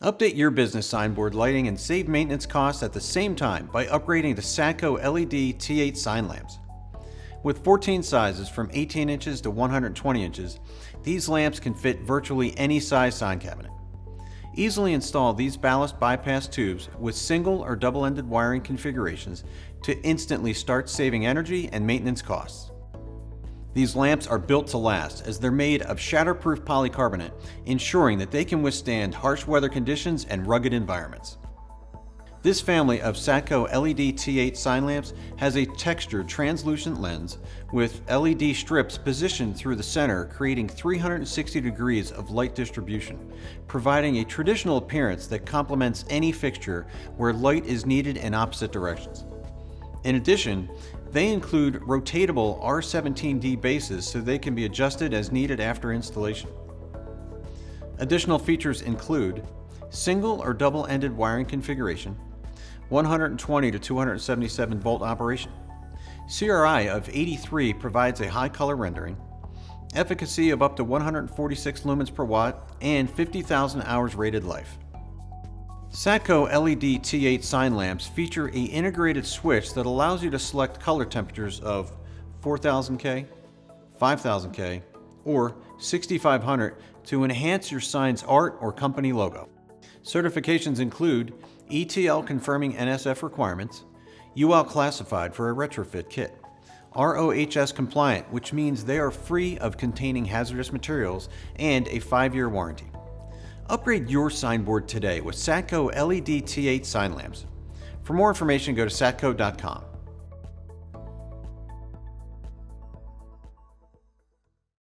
Update your business signboard lighting and save maintenance costs at the same time by upgrading to Satco LED T8 sign lamps. With 14 sizes from 18 inches to 120 inches, these lamps can fit virtually any size sign cabinet. Easily install these ballast bypass tubes with single or double-ended wiring configurations to instantly start saving energy and maintenance costs. These lamps are built to last as they're made of shatterproof polycarbonate, ensuring that they can withstand harsh weather conditions and rugged environments. This family of Satco LED T8 sign lamps has a textured translucent lens with LED strips positioned through the center, creating 360 degrees of light distribution, providing a traditional appearance that complements any fixture where light is needed in opposite directions. In addition, they include rotatable R17D bases so they can be adjusted as needed after installation. Additional features include single or double-ended wiring configuration, 120 to 277 volt operation, CRI of 83 provides a high color rendering, efficacy of up to 146 lumens per watt, and 50,000 hours rated life. Satco LED T8 sign lamps feature an integrated switch that allows you to select color temperatures of 4000K, 5000K, or 6500 to enhance your sign's art or company logo. Certifications include ETL confirming NSF requirements, UL classified for a retrofit kit, ROHS compliant, which means they are free of containing hazardous materials, and a 5-year warranty. Upgrade your signboard today with Satco LED T8 sign lamps. For more information, go to satco.com.